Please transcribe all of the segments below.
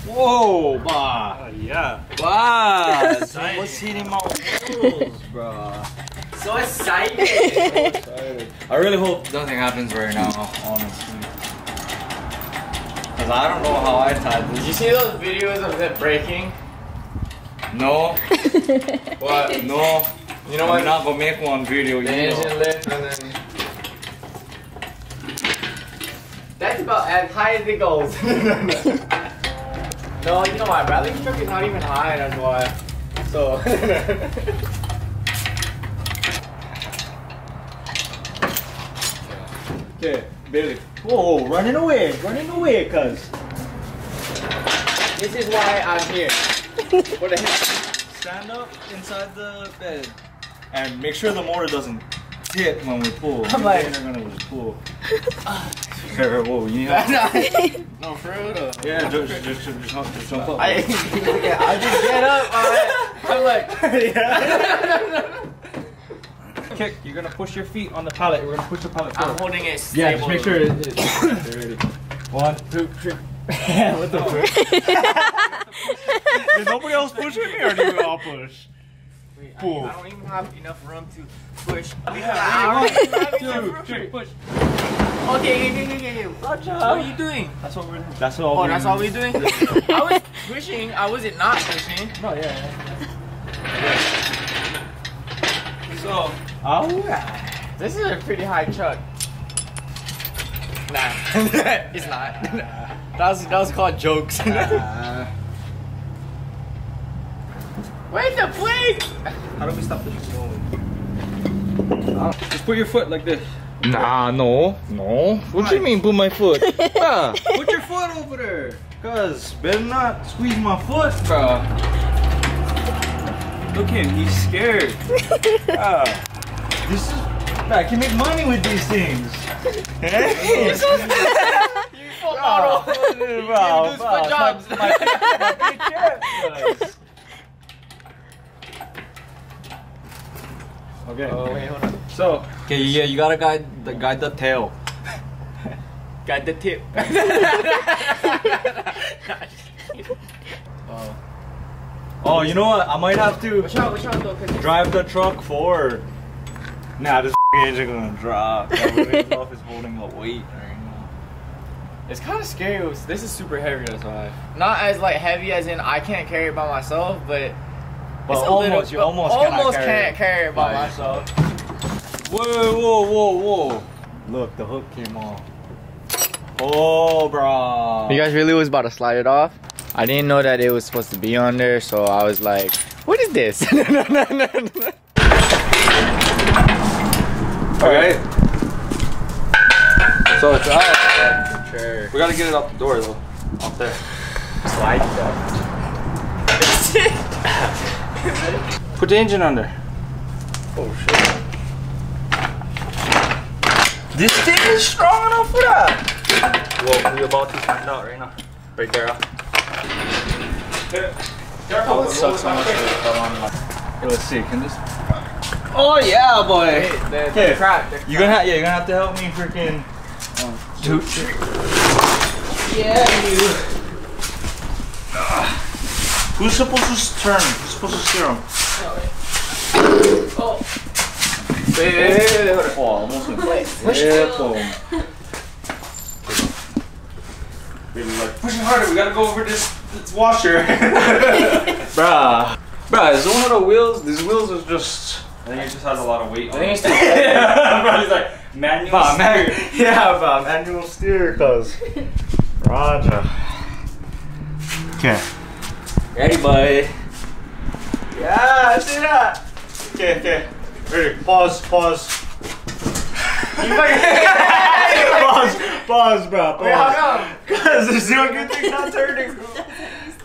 Whoa, bah. Yeah. Wow. What's hitting my wheels, bro? So excited. I really hope nothing happens right now, honestly. Cause I don't know how I tied this. Did you see those videos of it breaking? No. What? No. You know what? I'm not gonna make one video. The engine lift and then. That's about as high as it goes. No, you know what? Bradley's truck is not even high, that's why. So. Okay, Billy. Whoa, running away, cuz. This is why I'm here. What the heck? Stand up inside the bed and make sure the motor doesn't hit when we pull. I'm like, they're gonna just pull. Whoa, you need help? No, for real though. Yeah, just jump up. I just get up. I'm like, Kick, you're gonna push your feet on the pallet. We're gonna push the pallet forward. I'm holding it stable. Yeah, just make sure it's ready. 1, 2, 3. What the fuck? Did nobody else push with me or do we all push? Wait, Pull. I don't even have enough room to push. We have have 1, 2, 3, push. Okay. What are you doing? That's what we're doing. That's all. Oh, that's all we're doing? I was pushing. I wasn't not pushing. No, yeah. So, Alright. This is a pretty high truck. Nah, it's not. That was called jokes. Where's the plate? How do we stop this from going? Just put your foot like this. nah, no. What do you mean, put my foot? Ah, Put your foot over there. cuz, better not squeeze my foot, bro. Look at him, he's scared. This is, I can make money with these things. Hey, You full model. You do split jobs. Okay. Oh wait, hold on. So, okay, yeah, you gotta guide the tail. Got the tip. Oh, you know what? I might have to Watch out though, cause drive the truck forward. Nah, this engine gonna drop. I don't even know if it's holding a weight right now. it's kind of scary. This is super heavy, that's why. Not as like heavy as in I can't carry it by myself, but it's almost, you almost can't carry it by by myself. Whoa. Look, the hook came off. Oh, bro. You guys really was about to slide it off? I didn't know that it was supposed to be on there, so I was like, what is this? Alright. So it's out. Sure. We gotta get it out the door though. Up there. Slide stuff. put the engine under. Oh shit. This thing is strong enough for that. Well, we're about to find out right now. Right there. Careful, it sucks so much. Let's see, can this... Oh yeah, boy! Okay, crap. You're gonna have to help me freaking... 1, 2, 3. Yeah, you. Who's supposed to turn? Who's supposed to steer him? Oh. Wait. Oh, almost went. Push Pushing harder, we gotta go over this washer. Bruh, is one of the wheels, these wheels is just, I think it just has a lot of weight on it. Yeah, bro, he's like, manual steer. Yeah, manual steer, cuz. Roger. Okay. Ready, bud? Yeah, see that? Okay. Ready, pause. Pause, bro. Wait, how come? Cause there's no good thing not turning.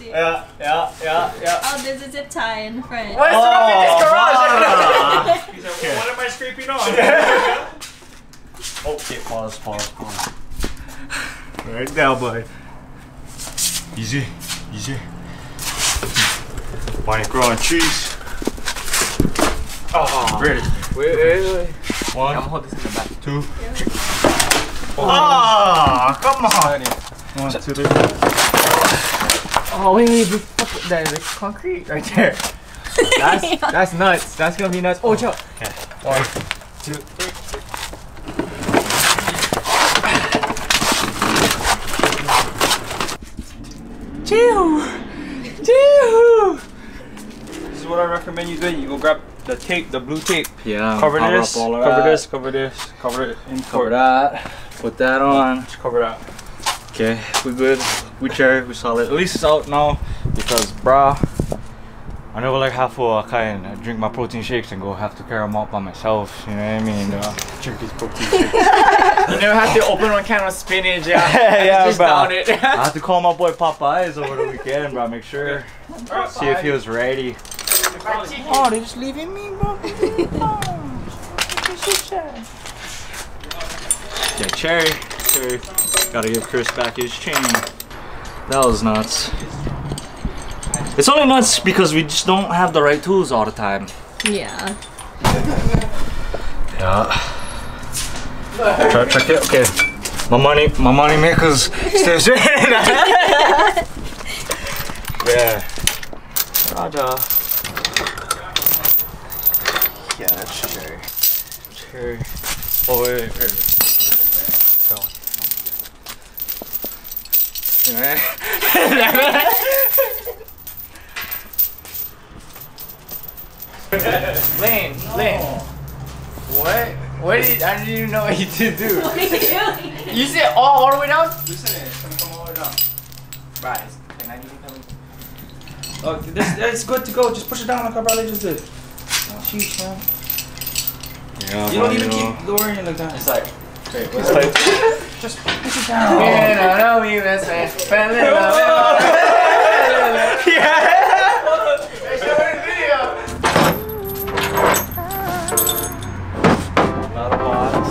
Yeah. Oh, there's a zip tie in the front. What is wrong with this garage? He's like, well, what am I scraping on? Okay, pause. Right now, bud. Easy. Why growing trees? Oh, ready. Wait. 1, I'm holding this in the back. 2, 3. Oh, come on. 1, 2, 3. Oh, Oh wait, that is concrete right there. That's nuts. That's gonna be nuts. Oh, chill. Okay. 1, 2, 3. Chill. This is what I recommend you do. You go grab the tape, the blue tape. Yeah. Cover this. Cover this. Cover it in. Cover that. Put that on. Just cover that. Okay, we good. We cherry. We solid. At least it's out now because, brah, I never like have to kind of drink my protein shakes and go have to carry them out by myself. You know what I mean? Drink these protein shakes. You never have to open one can of spinach. Yeah, just bro. down it. I have to call my boy Popeyes over the weekend, bro. Make sure, see if he was ready. Oh, they just leaving me, bro. Yeah, cherry. Gotta give Chris back his chain. That was nuts. It's only nuts because we just don't have the right tools all the time. Yeah. Yeah. Check it. Okay. My money makers stays in. Yeah. Raja. Yeah, that's cherry. Oh wait. Go. Lane. What did I didn't even know what you did do. What are you doing? You said all the way down? Listen, it's gonna come all the way down. Right. Can I even come? Oh, it's good to go. Just push it down like our brother just did. Oh, sheesh, man. Yeah, You don't even keep lowering it like that. It's like, it's like just push it down. yeah, no, me, that's right. yeah. Not a box.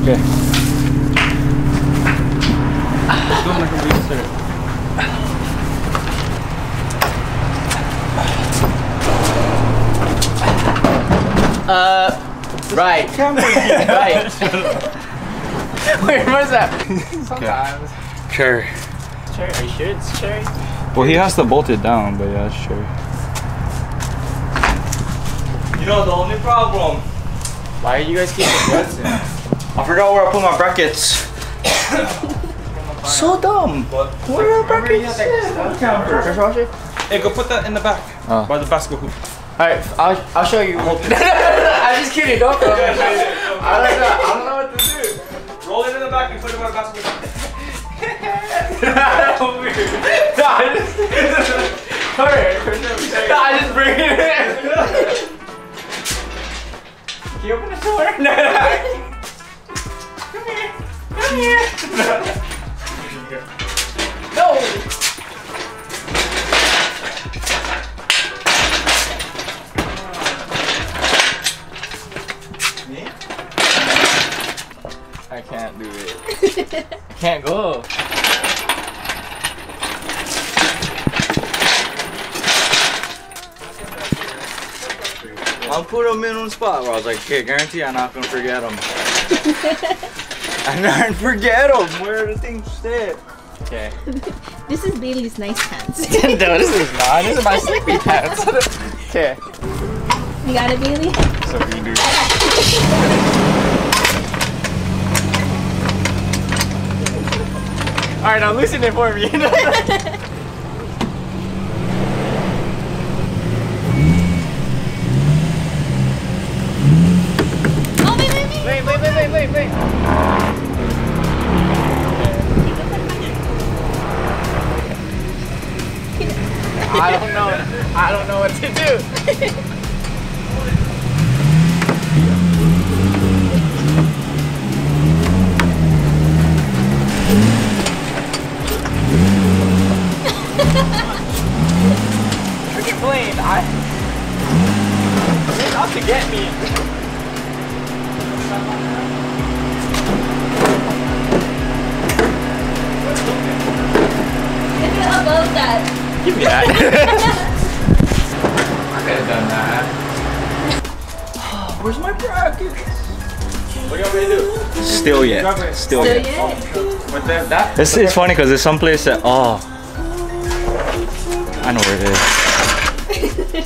Okay. Right. Right. Wait, what's that? Sometimes. Cherry. Cherry, are you sure it's cherry? Well, he has to bolt it down, but yeah, it's cherry. You know the only problem? Why do you guys keep the guts in? I forgot where I put my brackets. So dumb. Where are brackets? Pressure washer? Hey, go put that in the back by the basketball hoop. Alright, I'll show you. I'm just kidding, don't throw it. I don't know what to do. Roll it in the back and put it by the basketball hoop. I just bring it in. Can you open the door? No. Come here. No. Me? I can't do it. I can't go. I'll put them in on the spot where I was like, okay, guarantee I'm not gonna forget them. I'm not gonna forget them. Where are the things stay? Okay. This is Bailey's nice pants. No, this is not. This is my sleepy pants. Okay. You got it, Bailey? So we can do. Alright, now loosen it for me. Oh, wait. Wait. I don't know what to do. get me. If you're above that. Give me that. I could have done that. Where's my bracket? What do you want me to do? Still yet. Still yet. What's that? It's funny because there's some place that, oh, I know where it is.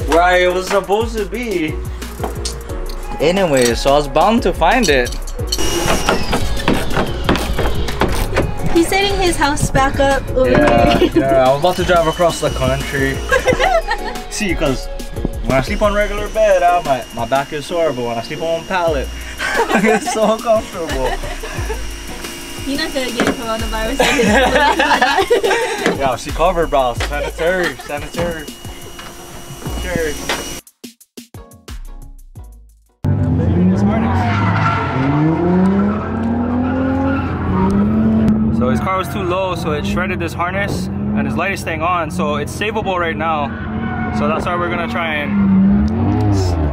Where it was supposed to be. Anyway, so I was bound to find it. He's setting his house back up over Yeah, here. yeah, I'm about to drive across the country. See, because when I sleep on regular bed, my back is sore, but when I sleep on pallet, it's so comfortable. You're not gonna get coronavirus. Yeah, she covered, bro. Sanitary. Sure. So his car was too low, so it shredded this harness, and his light is staying on, so it's savable right now. So that's why we're gonna try and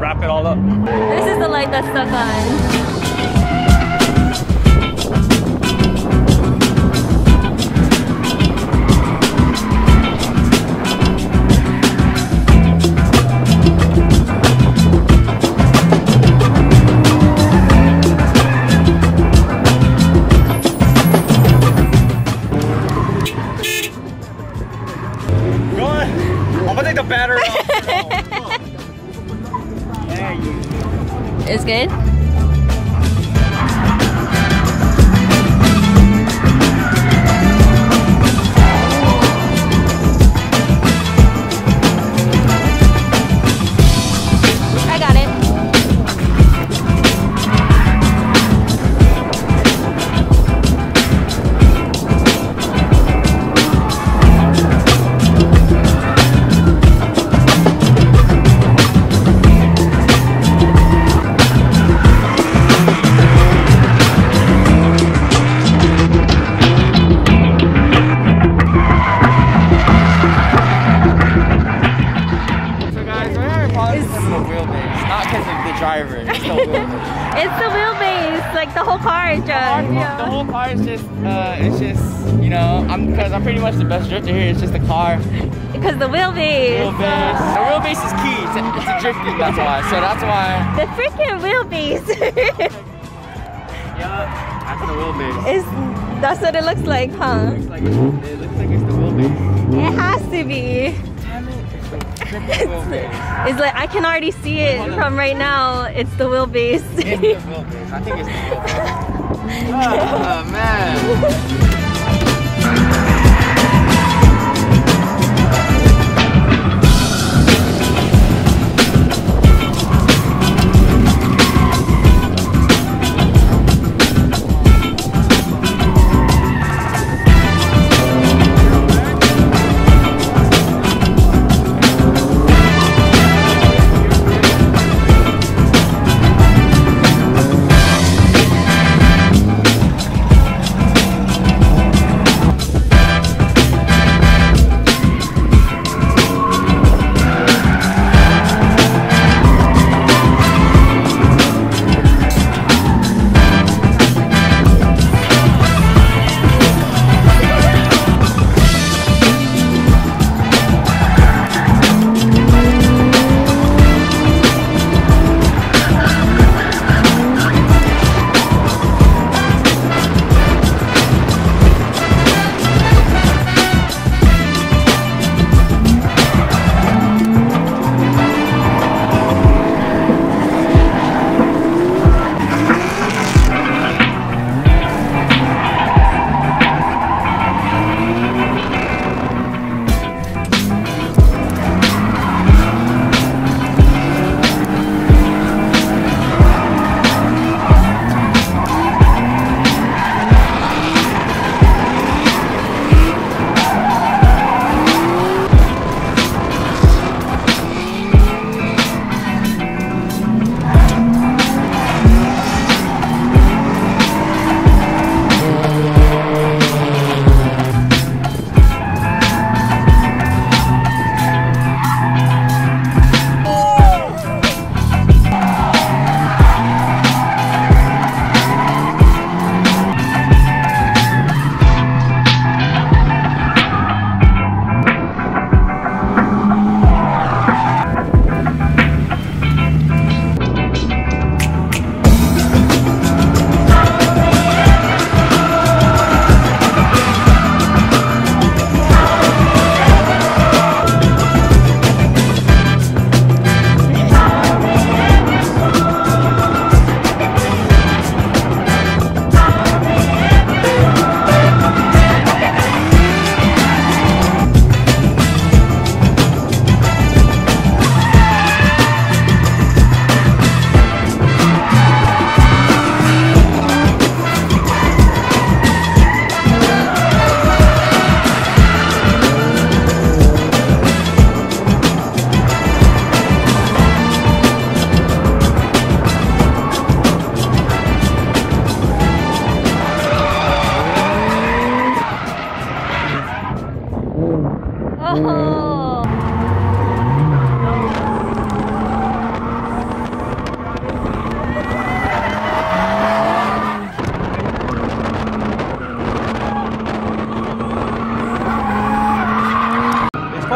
wrap it all up. This is the light that's stuck on. The battery off. It's good? I got it. It's the wheelbase, like the whole car is just. The whole car is just, you know, because I'm pretty much the best drifter here. It's just the car. Because the wheelbase. The wheelbase is key. It's a drifting, that's why. So that's why. The freaking wheelbase. Yeah, that's the wheelbase. That's what it looks like, huh? It looks like it's the wheelbase. It has to be. Damn it, it's the wheelbase. It's like I can already see it from right now. It's the wheelbase. It's the wheelbase. I think it's the wheelbase. Oh man.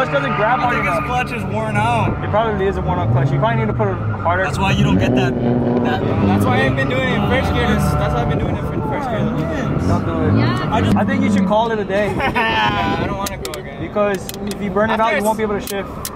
clutch doesn't grab hard enough. His clutch is worn out. It probably is a worn out clutch. You probably need to put it harder. That's why you don't get that. That's why I ain't been doing it in first gear. That's why I've been doing it in first gear. Don't do it. Yeah. I think you should call it a day. I don't want to go again. Because if you burn it out, you won't be able to shift.